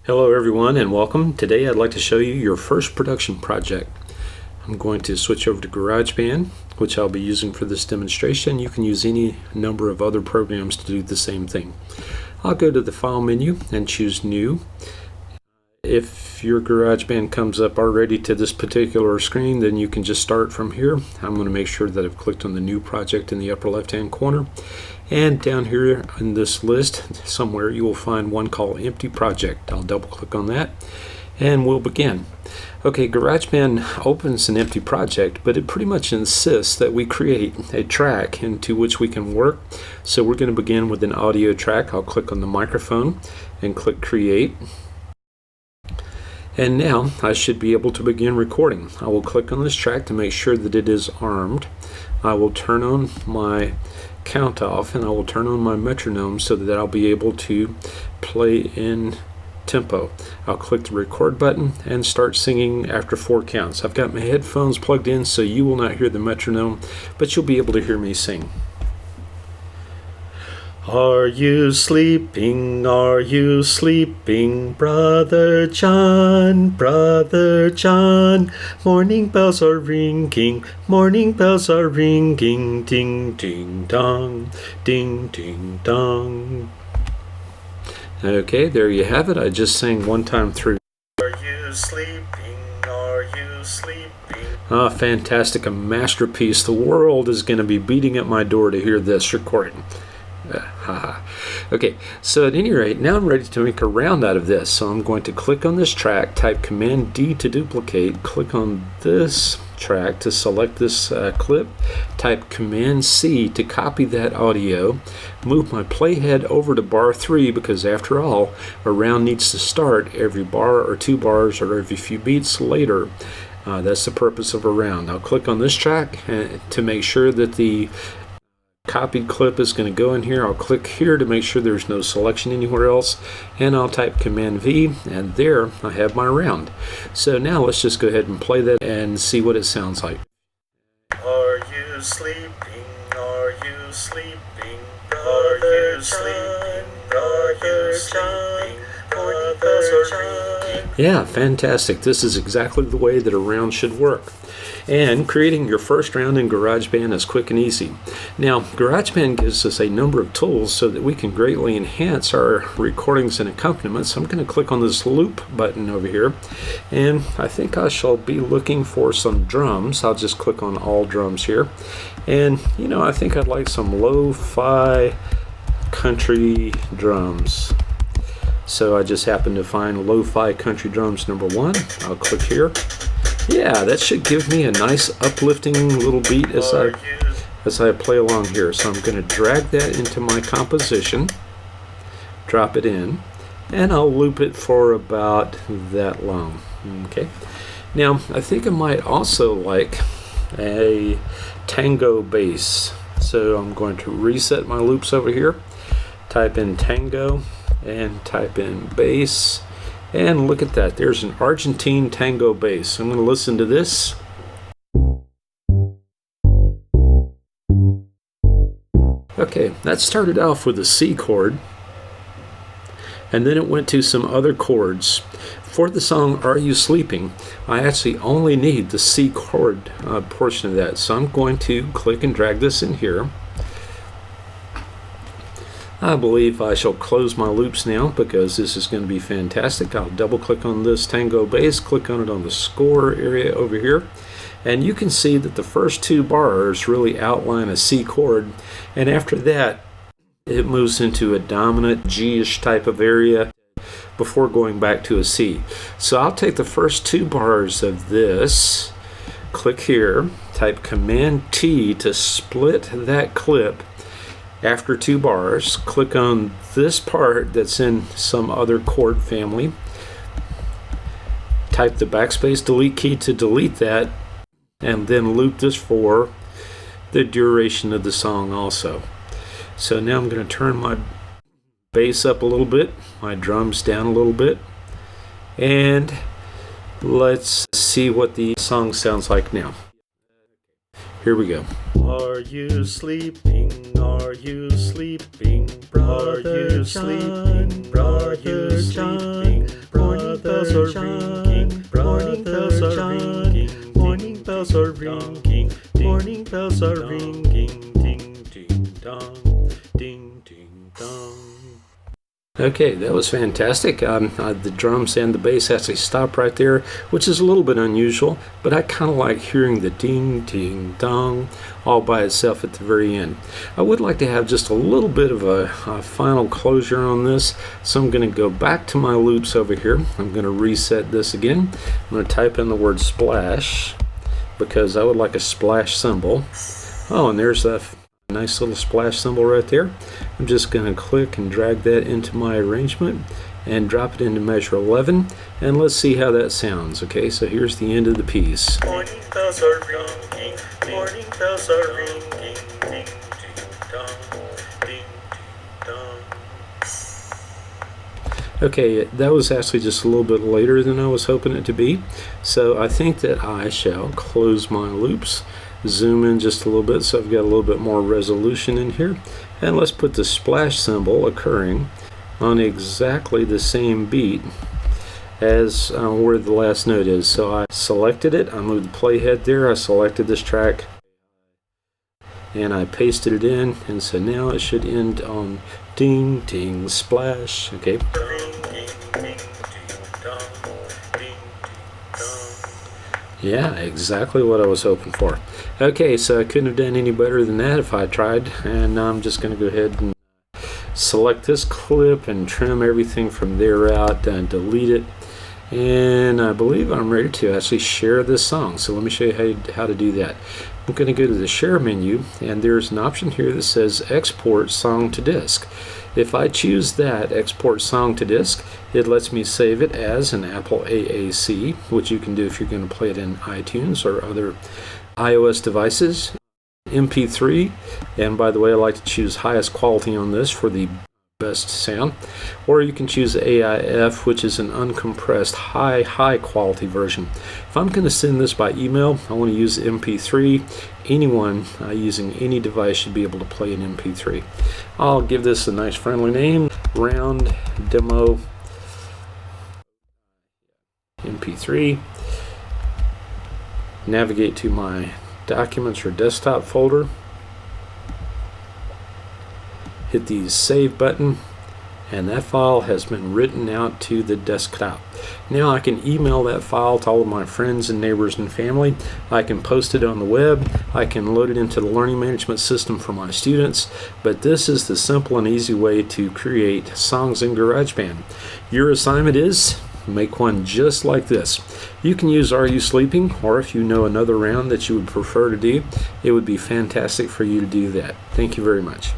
Hello everyone and welcome. Today I'd like to show you your first production project. I'm going to switch over to GarageBand, which I'll be using for this demonstration. You can use any number of other programs to do the same thing. I'll go to the File menu and choose New. If your GarageBand comes up already to this particular screen, then you can just start from here. I'm going to make sure that I've clicked on the New project in the upper left hand corner. And down here in this list somewhere you will find one called Empty Project. I'll double click on that and we'll begin. Okay, GarageBand opens an empty project, but it pretty much insists that we create a track into which we can work. So we're going to begin with an audio track. I'll click on the microphone and click Create. And now I should be able to begin recording. I will click on this track to make sure that it is armed. I will turn on my count off and I will turn on my metronome so that I'll be able to play in tempo. I'll click the record button and start singing after 4 counts. I've got my headphones plugged in so you will not hear the metronome, but you'll be able to hear me sing. Are you sleeping? Are you sleeping? Brother John, Brother John. Morning bells are ringing, morning bells are ringing. Ding, ding, dong, ding, ding, dong. Okay, there you have it. I just sang one time through. Are you sleeping? Are you sleeping? Ah, fantastic. A masterpiece. The world is going to be beating at my door to hear this recording. Okay, so at any rate, now I'm ready to make a round out of this. So I'm going to click on this track, type Command D to duplicate, click on this track to select this clip, type Command C to copy that audio, move my playhead over to bar 3 because after all, a round needs to start every bar or 2 bars or every few beats later. That's the purpose of a round. I'll click on this track to make sure that the copied clip is going to go in here. I'll click here to make sure there's no selection anywhere else, and I'll type Command V, and there I have my round. So now let's just go ahead and play that and see what it sounds like. Are you sleeping? Are you sleeping? Are you sleeping? Are you sleeping? Yeah, fantastic. This is exactly the way that a round should work. And creating your first round in GarageBand is quick and easy. Now, GarageBand gives us a number of tools so that we can greatly enhance our recordings and accompaniments. I'm going to click on this loop button over here, and I think I shall be looking for some drums. I'll just click on all drums here. And, you know, I think I'd like some lo-fi country drums. So I just happened to find lo-fi country drums number 1. I'll click here. Yeah, that should give me a nice uplifting little beat as I play along here. So I'm going to drag that into my composition, drop it in, and I'll loop it for about that long. Okay. Now, I think I might also like a Tango Bass. So I'm going to reset my loops over here, type in Tango, and type in Bass. And look at that, there's an Argentine Tango Bass. I'm going to listen to this. Okay, that started off with a C chord, and then it went to some other chords. For the song Are You Sleeping, I actually only need the C chord portion of that. So I'm going to click and drag this in here. I believe I shall close my loops now because this is going to be fantastic. I'll double click on this Tango Bass, click on it on the score area over here, and you can see that the first 2 bars really outline a C chord, and after that it moves into a dominant G-ish type of area before going back to a C. So I'll take the first 2 bars of this, click here, type Command T to split that clip. After 2 bars, click on this part that's in some other chord family, type the backspace delete key to delete that, and then loop this for the duration of the song also. So now I'm going to turn my bass up a little bit, my drums down a little bit, and let's see what the song sounds like now. Here we go. Are you sleeping? Are you sleeping? Are you sleeping? Are you sleeping? are ringing, morning bells are ringing, morning bells are ringing, morning bells are ringing, ding ding dong, ding ding dong. Okay, that was fantastic. The drums and the bass actually stop right there, which is a little bit unusual, but I kind of like hearing the ding, ding, dong all by itself at the very end. I would like to have just a little bit of a final closure on this, so I'm going to go back to my loops over here. I'm going to reset this again. I'm going to type in the word splash, because I would like a splash cymbal. Oh, and there's that nice little splash cymbal right there. I'm just going to click and drag that into my arrangement and drop it into measure 11, and let's see how that sounds. Okay, so here's the end of the piece. Morning bells are ringing, morning bells are ringing, ding ding dong, ding ding dong. Okay, that was actually just a little bit later than I was hoping it to be, so I think that I shall close my loops, zoom in just a little bit so I've got a little bit more resolution in here, and let's put the splash cymbal occurring on exactly the same beat as where the last note is. So I selected it, I moved the playhead there, I selected this track, and I pasted it in, and so now it should end on ding ding splash. Okay. Yeah, exactly what I was hoping for. Okay, so I couldn't have done any better than that if I tried, and now I'm just going to go ahead and select this clip and trim everything from there out and delete it, and I believe I'm ready to actually share this song. So let me show you how to do that. I'm going to go to the share menu, and there's an option here that says export song to disk. If I choose that, export song to disk, it lets me save it as an Apple AAC, which you can do if you're going to play it in iTunes or other iOS devices. MP3, and by the way, I like to choose highest quality on this for the best sound, or you can choose AIF, which is an uncompressed high quality version. If I'm going to send this by email, I want to use MP3. Anyone using any device should be able to play an MP3. I'll give this a nice friendly name, Round Demo MP3. Navigate to my Documents or Desktop folder. Hit the Save button, and that file has been written out to the desktop. Now I can email that file to all of my friends and neighbors and family. I can post it on the web. I can load it into the learning management system for my students. But this is the simple and easy way to create songs in GarageBand. Your assignment is make one just like this. You can use Are You Sleeping, or if you know another round that you would prefer to do, it would be fantastic for you to do that. Thank you very much.